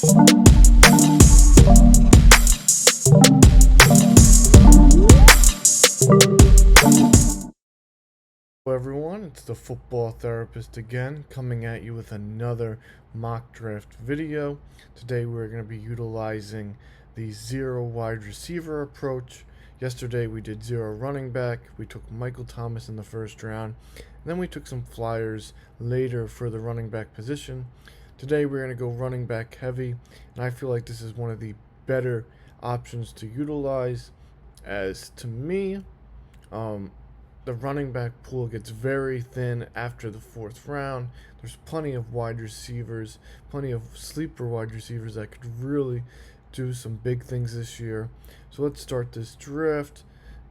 Hello everyone, it's the football therapist again, coming at you with another mock draft video. Today we're going to be utilizing the zero wide receiver approach. Yesterday we did zero running back. We took Michael Thomas in the first round, and then we took some flyers later for the running back position. Today we're going to go running back heavy, and I feel like this is one of the better options to utilize, as to me, the running back pool gets very thin after the fourth round. There's plenty of wide receivers, plenty of sleeper wide receivers that could really do some big things this year. So let's start this draft,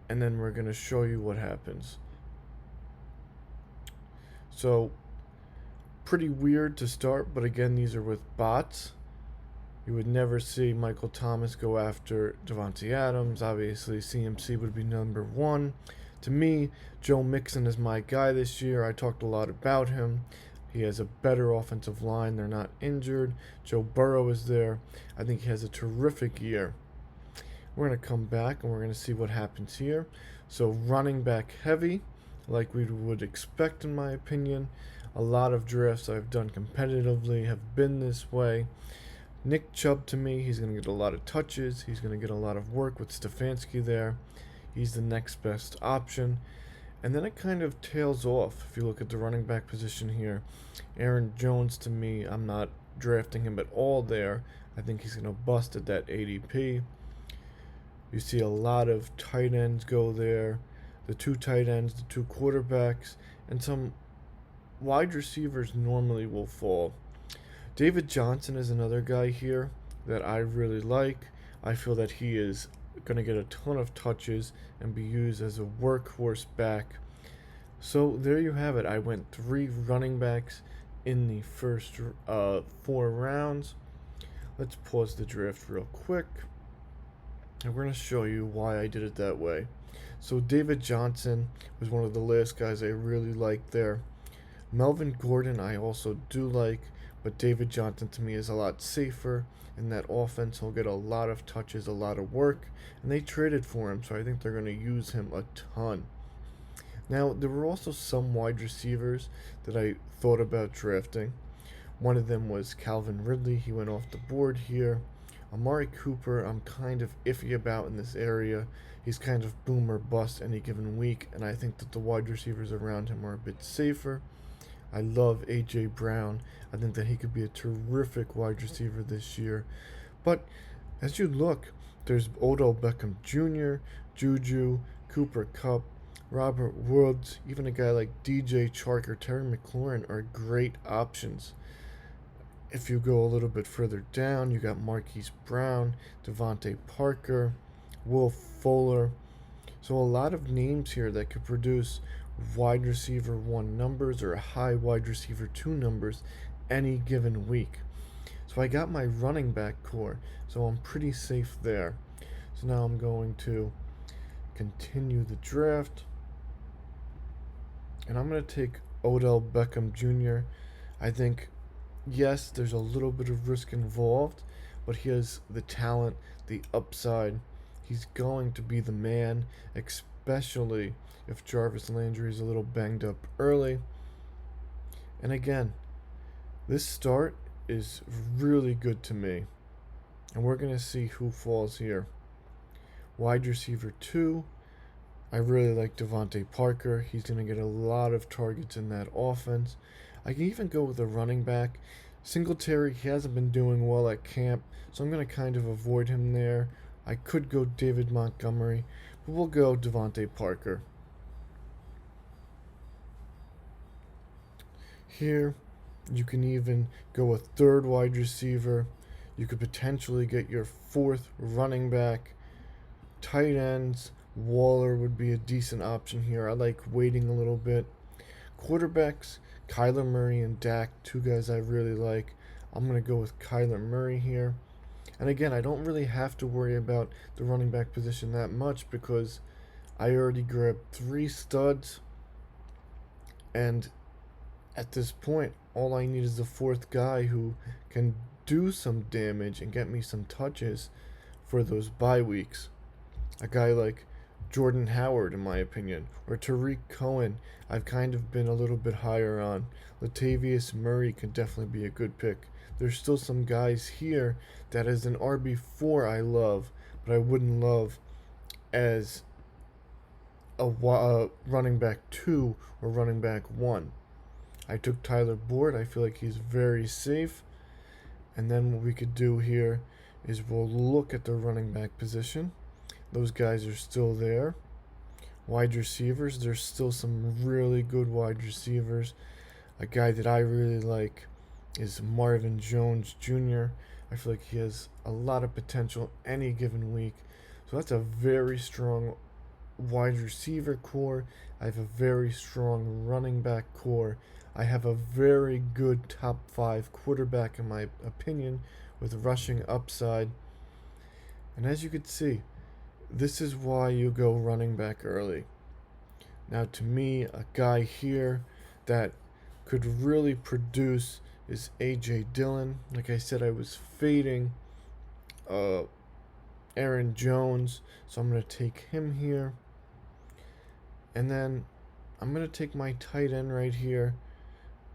and then we're going to show you what happens. So, pretty weird to start, but again, these are with bots. You would never see Michael Thomas go after Davante Adams. Obviously, CMC would be number one. To me, Joe Mixon is my guy this year. I talked a lot about him. He has a better offensive line. They're not injured. Joe Burrow is there. I think he has a terrific year. We're going to come back and we're going to see what happens here. So running back heavy, like we would expect in my opinion. A lot of drafts I've done competitively have been this way. Nick Chubb, to me, he's going to get a lot of touches. He's going to get a lot of work with Stefanski there. He's the next best option. And then it kind of tails off. If you look at the running back position here, Aaron Jones, to me, I'm not drafting him at all there. I think he's going to bust at that ADP. You see a lot of tight ends go there. The two tight ends, the two quarterbacks, and some wide receivers normally will fall. David Johnson is another guy here that I really like. I feel that he is going to get a ton of touches and be used as a workhorse back. So there you have it. I went 3 running backs in the first 4 rounds. Let's pause the draft real quick, and we're going to show you why I did it that way. So David Johnson was one of the last guys I really liked there. Melvin Gordon I also do like, but David Johnson to me is a lot safer. In that offense, he'll get a lot of touches, a lot of work, and they traded for him, so I think they're going to use him a ton. Now, there were also some wide receivers that I thought about drafting. One of them was Calvin Ridley. He went off the board here. Amari Cooper, I'm kind of iffy about in this area. He's kind of boom or bust any given week, and I think that the wide receivers around him are a bit safer. I love A.J. Brown. I think that he could be a terrific wide receiver this year. But as you look, there's Odell Beckham Jr., Juju, Cooper Kupp, Robert Woods, even a guy like DJ Chark or Terry McLaurin are great options. If you go a little bit further down, you got Marquise Brown, Devontae Parker, Will Fuller. So a lot of names here that could produce wide receiver 1 numbers or high wide receiver 2 numbers any given week. So I got my running back core, so I'm pretty safe there. So now I'm going to continue the draft, and I'm going to take Odell Beckham Jr. I think, yes, there's a little bit of risk involved, but he has the talent, the upside. He's going to be the man, especially if Jarvis Landry is a little banged up early. And again, this start is really good to me. And we're going to see who falls here. Wide receiver 2, I really like Devontae Parker. He's going to get a lot of targets in that offense. I can even go with a running back. Singletary, he hasn't been doing well at camp, so I'm going to kind of avoid him there. I could go David Montgomery, but we'll go Devontae Parker. Here, you can even go a 3rd wide receiver. You could potentially get your 4th running back. Tight ends, Waller would be a decent option here. I like waiting a little bit. Quarterbacks, Kyler Murray and Dak, 2 guys I really like. I'm going to go with Kyler Murray here. And again, I don't really have to worry about the running back position that much because I already grabbed 3 studs. And at this point, all I need is the 4th guy who can do some damage and get me some touches for those bye weeks. A guy like Jordan Howard, in my opinion, or Tariq Cohen, I've kind of been a little bit higher on. Latavius Murray could definitely be a good pick. There's still some guys here that as an RB4 I love, but I wouldn't love as a running back 2 or running back 1. I took Tyler Boyd. I feel like he's very safe. And then what we could do here is we'll look at the running back position. Those guys are still there. Wide receivers, there's still some really good wide receivers. A guy that I really like is Marvin Jones Jr. I feel like he has a lot of potential any given week. So that's a very strong wide receiver core. I have a very strong running back core. I have a very good top 5 quarterback in my opinion with rushing upside. And as you can see, this is why you go running back early. Now to me, a guy here that could really produce is A.J. Dillon. Like I said, I was fading Aaron Jones, so I'm going to take him here. And then I'm going to take my tight end right here.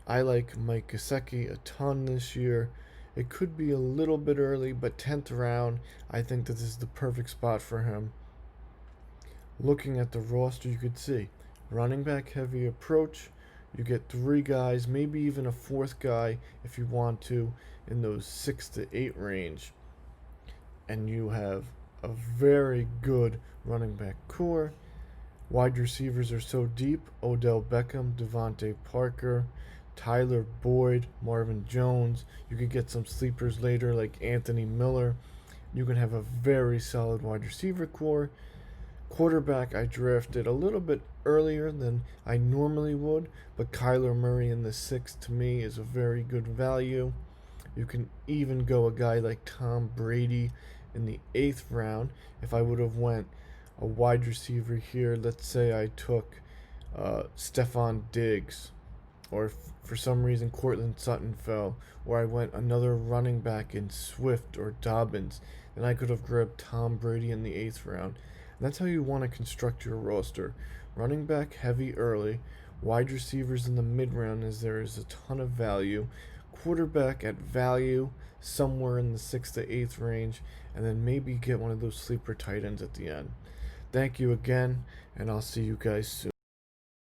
I like Mike Gesicki a ton this year. It could be a little bit early, but 10th round, I think that this is the perfect spot for him. Looking at the roster, you could see running back heavy approach. You get 3 guys, maybe even a 4th guy if you want to, in those 6 to 8 range. And you have a very good running back core. Wide receivers are so deep. Odell Beckham, Devontae Parker, Tyler Boyd, Marvin Jones. You could get some sleepers later like Anthony Miller. You can have a very solid wide receiver core. Quarterback, I drafted a little bit earlier than I normally would, but Kyler Murray in the 6th to me is a very good value. You can even go a guy like Tom Brady in the 8th round. If I would have went a wide receiver here, let's say I took Stephon Diggs, or for some reason Cortland Sutton fell, or I went another running back in Swift or Dobbins, then I could have grabbed Tom Brady in the 8th round. And that's how you want to construct your roster. Running back heavy early, wide receivers in the mid round as there is a ton of value, quarterback at value somewhere in the 6th to 8th range, and then maybe get one of those sleeper tight ends at the end. Thank you again, and I'll see you guys soon.